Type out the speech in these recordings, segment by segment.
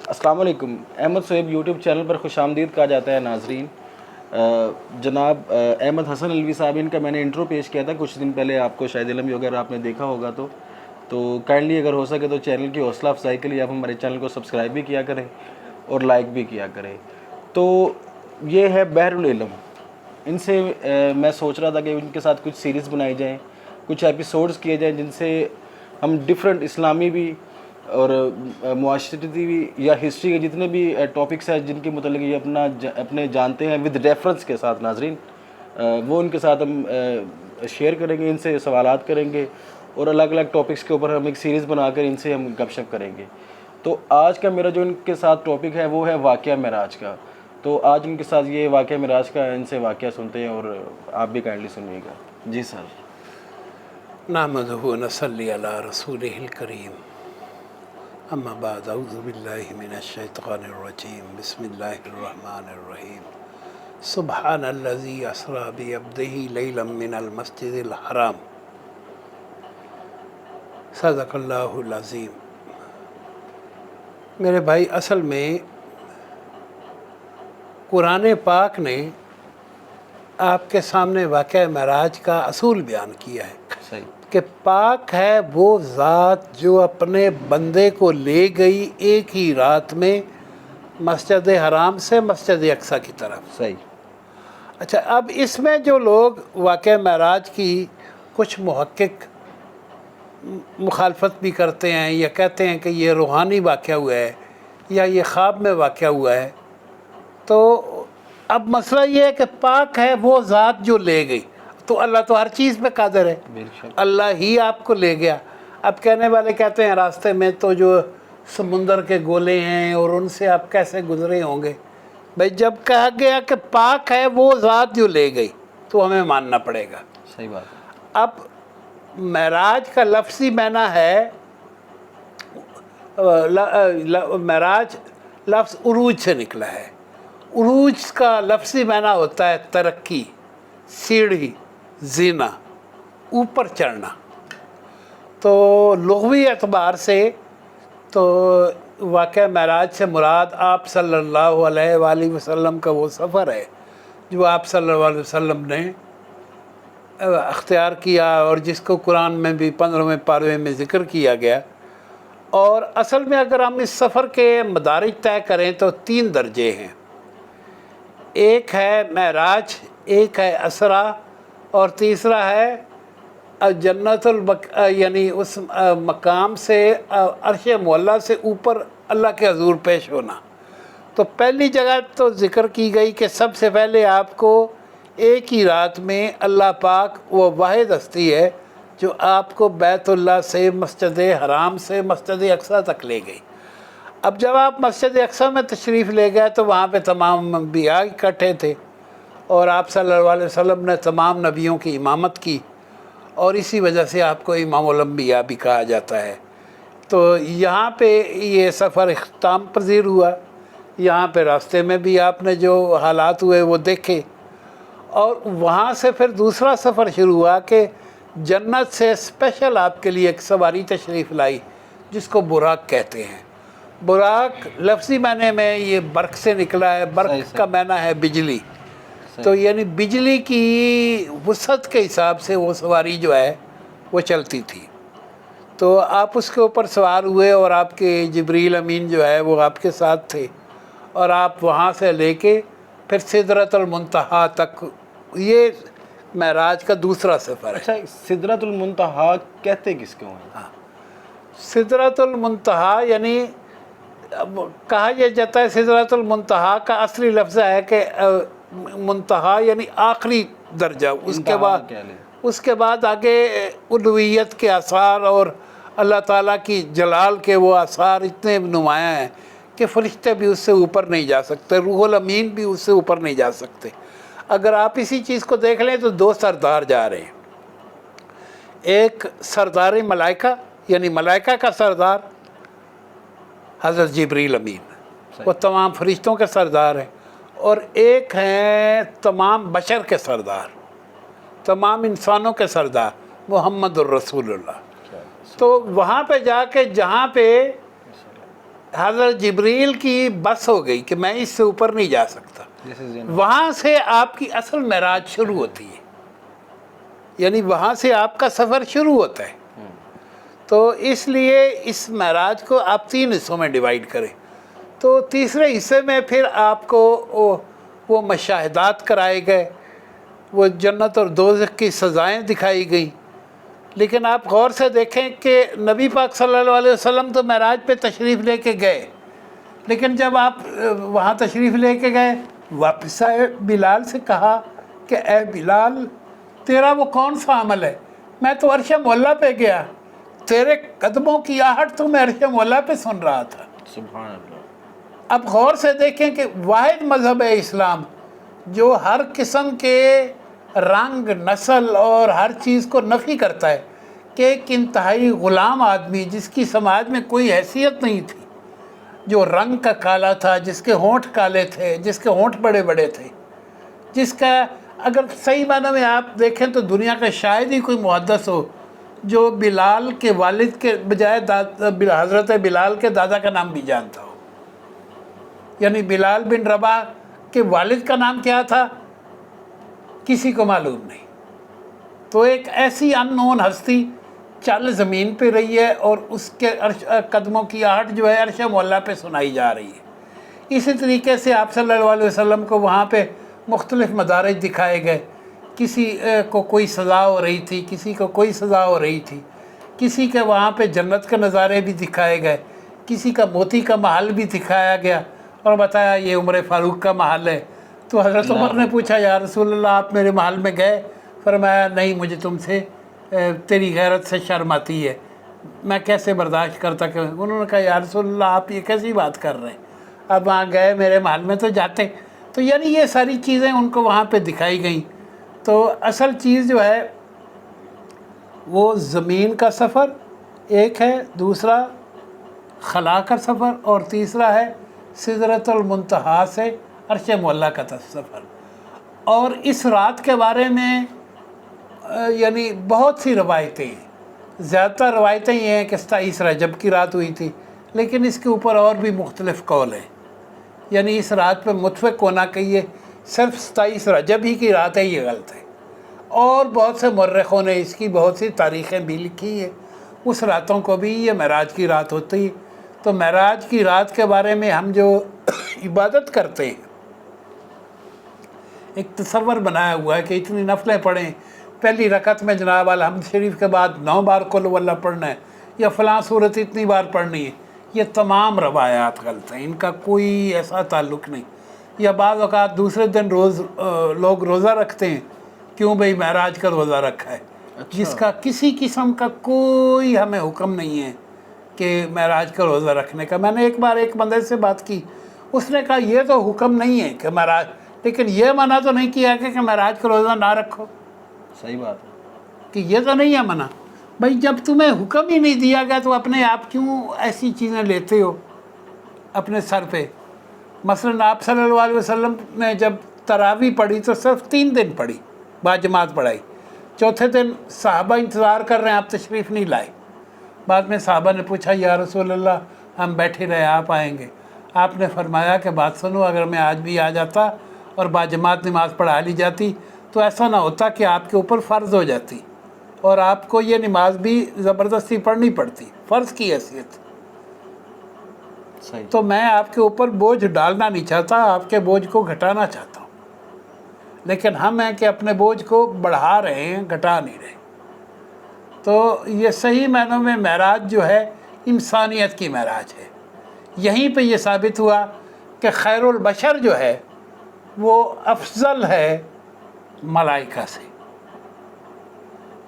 السلام علیکم. Ahmad Suhaib YouTube channel پر خوش آمدید کہا جاتا ہے ناظرین. جناب احمد حسن علوی صاحب ان کا میں نے انٹرو پیش کیا تھا کچھ دن پہلے, آپ کو شاید علم ہی اگر آپ نے دیکھا ہوگا تو کائنڈلی اگر ہو سکے تو چینل کی حوصلہ افزائی کے لیے آپ ہمارے چینل کو سبسکرائب بھی کیا کریں اور لائک بھی کیا کریں. تو یہ ہے بحر العلم. ان سے میں سوچ رہا تھا کہ ان کے ساتھ کچھ سیریز بنائی جائیں, کچھ ایپیسوڈز کیے جائیں جن سے ہم ڈفرینٹ اسلامی بھی اور معاشرتی بھی یا ہسٹری کے جتنے بھی ٹاپکس ہیں جن کے متعلق یہ اپنے جانتے ہیں ود ریفرنس کے ساتھ ناظرین, وہ ان کے ساتھ ہم شیئر کریں گے, ان سے سوالات کریں گے اور الگ الگ ٹاپکس کے اوپر ہم ایک سیریز بنا کر ان سے ہم گپ شپ کریں گے. تو آج کا میرا جو ان کے ساتھ ٹاپک ہے وہ ہے واقعہ معراج کا. تو آج ان کے ساتھ یہ واقعہ معراج کا ان سے واقعہ سنتے ہیں اور آپ بھی کائنڈلی سنیے گا. جی سر. نحمدہ و نصلی علی رسولہ الکریم. اما بعد اعوذ باللہ من الشیطان الرجیم. بسم اللہ الرحمن الرحیم. سبحان الذی اسری بعبدہ لیلا من المسجد الحرام. صدق اللہ العظیم. میرے بھائی, اصل میں قرآن پاک نے آپ کے سامنے واقعہ معراج کا اصول بیان کیا ہے صحیح کہ پاک ہے وہ ذات جو اپنے بندے کو لے گئی ایک ہی رات میں مسجد حرام سے مسجد اقصیٰ کی طرف. صحیح. اچھا, اب اس میں جو لوگ واقعہ معراج کی کچھ محقق مخالفت بھی کرتے ہیں یا کہتے ہیں کہ یہ روحانی واقعہ ہوا ہے یا یہ خواب میں واقعہ ہوا ہے, تو اب مسئلہ یہ ہے کہ پاک ہے وہ ذات جو لے گئی, تو اللہ تو ہر چیز میں قادر ہے, اللہ ہی آپ کو لے گیا. اب کہنے والے کہتے ہیں راستے میں تو جو سمندر کے گولے ہیں اور ان سے آپ کیسے گزرے ہوں گے. بھائی جب کہا گیا کہ پاک ہے وہ ذات جو لے گئی تو ہمیں ماننا پڑے گا. صحیح بات. اب معراج کا لفظی معنی ہے, معراج لفظ عروج سے نکلا ہے. عروج کا لفظی معنی ہوتا ہے ترقی, سیڑھی, زینہ, اوپر چڑھنا. تو لغوی اعتبار سے تو واقعہ معراج سے مراد آپ صلی اللہ علیہ وآلہ وسلم کا وہ سفر ہے جو آپ صلی اللہ علیہ وسلم نے اختیار کیا اور جس کو قرآن میں بھی 15ویں پارے میں ذکر کیا گیا. اور اصل میں اگر ہم اس سفر کے مدارج طے کریں تو 3 درجے ہیں. ایک ہے معراج, ایک ہے اسرا, اور تیسرا ہے جنت یعنی اس مقام سے عرش معلیٰ سے اوپر اللہ کے حضور پیش ہونا. تو پہلی جگہ تو ذکر کی گئی کہ سب سے پہلے آپ کو ایک ہی رات میں اللہ پاک وہ واحد ہستی ہے جو آپ کو بیت اللہ سے مسجد حرام سے مسجد اقصیٰ تک لے گئی. اب جب آپ مسجد اقصیٰ میں تشریف لے گئے تو وہاں پہ تمام انبیاء اکٹھے تھے اور آپ صلی اللہ علیہ وسلم نے تمام نبیوں کی امامت کی, اور اسی وجہ سے آپ کو امام الانبیاء بھی کہا جاتا ہے. تو یہاں پہ یہ سفر اختتام پذیر ہوا. یہاں پہ راستے میں بھی آپ نے جو حالات ہوئے وہ دیکھے, اور وہاں سے پھر دوسرا سفر شروع ہوا کہ جنت سے اسپیشل آپ کے لیے ایک سواری تشریف لائی جس کو براق کہتے ہیں. براق لفظی معنی میں یہ برق سے نکلا ہے. برق کا معنی ہے بجلی. تو یعنی بجلی کی وسعت کے حساب سے وہ سواری جو ہے وہ چلتی تھی. تو آپ اس کے اوپر سوار ہوئے اور آپ کے جبریل امین جو ہے وہ آپ کے ساتھ تھے, اور آپ وہاں سے لے کے پھر سدرۃ المنتہا تک. یہ معراج کا دوسرا سفر ہے. اچھا, سدرۃ المنتہا کہتے کس کو ہیں؟ ہاں, سدرۃ المنتہا یعنی کہا یہ جاتا ہے سدرۃ المنتہا کا اصلی لفظ ہے کہ منتہا یعنی آخری درجہ. اس کے بعد آگے الوہیت کے آثار اور اللہ تعالیٰ کی جلال کے وہ آثار اتنے نمایاں ہیں کہ فرشتے بھی اس سے اوپر نہیں جا سکتے, روح الامین بھی اس سے اوپر نہیں جا سکتے. اگر آپ اسی چیز کو دیکھ لیں تو 2 سردار جا رہے ہیں. ایک سردار ملائکہ یعنی ملائکہ کا سردار حضرت جبریل امین, وہ تمام فرشتوں کے سردار ہیں, اور ایک ہیں تمام بشر کے سردار, تمام انسانوں کے سردار محمد الرسول اللہ. تو وہاں پہ جا کے جہاں پہ حضرت جبریل کی بس ہو گئی کہ میں اس سے اوپر نہیں جا سکتا. This is enough. وہاں سے آپ کی اصل معراج شروع ہوتی ہے، یعنی وہاں سے آپ کا سفر شروع ہوتا ہے. تو اس لیے اس معراج کو آپ 3 حصوں میں ڈیوائیڈ کریں. تو تیسرے حصے میں پھر آپ کو وہ مشاہدات کرائے گئے، وہ جنت اور دوزخ کی سزائیں دکھائی گئیں. لیکن آپ غور سے دیکھیں کہ نبی پاک صلی اللہ علیہ وسلم تو معراج پہ تشریف لے کے گئے، لیکن جب آپ وہاں تشریف لے کے گئے واپس آئے، بلال سے کہا کہ اے بلال تیرا وہ کون سا عمل ہے؟ میں تو عرش مولا پہ گیا، تیرے قدموں کی آہٹ تو میں عرش مولا پہ سن رہا تھا. سبحان اللہ. اب غور سے دیکھیں کہ واحد مذہب ہے اسلام جو ہر قسم کے رنگ، نسل اور ہر چیز کو نفی کرتا ہے، کہ ایک انتہائی غلام آدمی جس کی سماج میں کوئی حیثیت نہیں تھی، جو رنگ کا کالا تھا، جس کے ہونٹ کالے تھے، جس کے ہونٹ بڑے بڑے تھے، جس کا اگر صحیح معنی میں آپ دیکھیں تو دنیا کا شاید ہی کوئی محدث ہو جو بلال کے والد کے بجائے حضرت بلال کے دادا کا نام بھی جانتا ہو. یعنی بلال بن رباح کے والد کا نام کیا تھا کسی کو معلوم نہیں. تو ایک ایسی ان نون ہستی چل زمین پہ رہی ہے اور اس کے قدموں کی آہٹ جو ہے عرش مولا پہ سنائی جا رہی ہے. اسی طریقے سے آپ صلی اللہ علیہ وسلم کو وہاں پہ مختلف مدارج دکھائے گئے. کسی کو کوئی سزا ہو رہی تھی، کسی کو کوئی سزا ہو رہی تھی، کسی کے وہاں پہ جنت کے نظارے بھی دکھائے گئے، کسی کا موتی کا محل بھی دکھایا گیا اور بتایا یہ عمر فاروق کا محل ہے. تو حضرت عمر نے پوچھا یا رسول اللہ آپ میرے محل میں گئے؟ فرمایا نہیں، مجھے تم سے تیری غیرت سے شرم آتی ہے، میں کیسے برداشت کرتا کہ. انہوں نے کہا یا رسول اللہ آپ یہ کیسی بات کر رہے ہیں، اب وہاں گئے میرے محل میں تو جاتے. تو یعنی یہ ساری چیزیں ان کو وہاں پہ دکھائی گئیں. تو اصل چیز جو ہے وہ زمین کا سفر ایک ہے، دوسرا خلا کا سفر، اور تیسرا ہے سدرۃ المنتہا سے عرش مولا کا سفر. اور اس رات کے بارے میں یعنی بہت سی روایتیں ہیں. زیادہ تر روایتیں یہ ہیں کہ 27 رجب کی رات ہوئی تھی، لیکن اس کے اوپر اور بھی مختلف قول ہیں. یعنی اس رات پہ متفق ہونا کہ یہ صرف 27 رجب ہی کی رات ہے یہ غلط ہے. اور بہت سے مورخوں نے اس کی بہت سی تاریخیں بھی لکھی ہیں. اس راتوں کو بھی یہ معراج کی رات ہوتی. تو معراج کی رات کے بارے میں ہم جو عبادت کرتے ہیں، ایک تصور بنایا ہوا ہے کہ اتنی نفلیں پڑھیں، پہلی رکعت میں جناب الحمد شریف کے بعد 9 بار قل ہو اللہ پڑھنا ہے، یا فلاں صورت اتنی بار پڑھنی ہے. یہ تمام روایات غلط ہیں، ان کا کوئی ایسا تعلق نہیں. یا بعض اوقات دوسرے دن لوگ روزہ رکھتے ہیں. کیوں بھئی معراج کا روزہ رکھا ہے، جس کا کسی قسم کا کوئی ہمیں حکم نہیں ہے کہ معراج کا روزہ رکھنے کا. میں نے ایک بار ایک بندے سے بات کی، اس نے کہا یہ تو حکم نہیں ہے کہ معراج، لیکن یہ منع تو نہیں کیا کہ معراج کا روزہ نہ رکھو. صحیح بات ہے کہ یہ تو نہیں ہے منع. بھائی جب تمہیں حکم ہی نہیں دیا گیا تو اپنے آپ کیوں ایسی چیزیں لیتے ہو اپنے سر پہ؟ مثلا آپ صلی اللہ علیہ وسلم نے جب تراویح پڑھی تو صرف 3 دن پڑھی، باجماعت پڑھائی. چوتھے دن صحابہ انتظار کر رہے ہیں، آپ تشریف نہیں لائے. بعد میں صحابہ نے پوچھا یا رسول اللہ ہم بیٹھے رہے آپ آئیں گے. آپ نے فرمایا کہ بات سنو، اگر میں آج بھی آ جاتا اور باجماعت نماز پڑھا لی جاتی تو ایسا نہ ہوتا کہ آپ کے اوپر فرض ہو جاتی اور آپ کو یہ نماز بھی زبردستی پڑھنی پڑتی، فرض کی حیثیت. صحیح. تو میں آپ کے اوپر بوجھ ڈالنا نہیں چاہتا، آپ کے بوجھ کو گھٹانا چاہتا ہوں. لیکن ہم ہیں کہ اپنے بوجھ کو بڑھا رہے ہیں، گھٹا نہیں رہے. تو یہ صحیح معنوں میں معراج جو ہے انسانیت کی معراج ہے. یہیں پہ یہ ثابت ہوا کہ خیر البشر جو ہے وہ افضل ہے ملائکہ سے.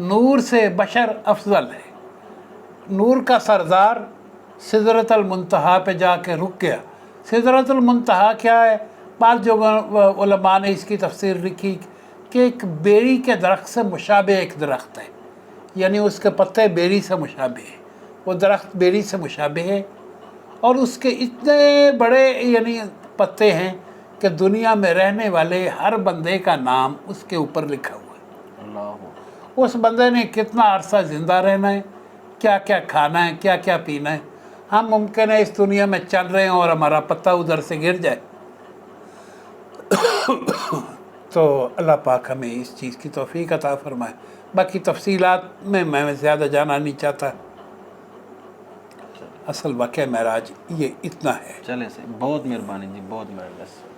نور سے بشر افضل ہے. نور کا سردار سدرۃ المنتہا پہ جا کے رک گیا. سدرۃ المنتہا کیا ہے؟ بعض جو علماء نے اس کی تفسیر لکھی کہ ایک بیری کے درخت سے مشابہ ایک درخت ہے، یعنی اس کے پتے بیری سے مشابہ ہیں. وہ درخت بیری سے مشابہ ہے اور اس کے اتنے بڑے یعنی پتے ہیں کہ دنیا میں رہنے والے ہر بندے کا نام اس کے اوپر لکھا ہوا ہے. اللہ. اس بندے نے کتنا عرصہ زندہ رہنا ہے، کیا کیا کھانا ہے، کیا کیا پینا ہے. ہم ممکن ہے اس دنیا میں چل رہے ہیں اور ہمارا پتہ ادھر سے گر جائے، تو اللہ پاک ہمیں اس چیز کی توفیق عطا فرمائے۔ باقی تفصیلات میں زیادہ جانا نہیں چاہتا، اصل واقعہ معراج یہ اتنا ہے۔ چلے سے بہت مہربانی جی، بہت مہربانی۔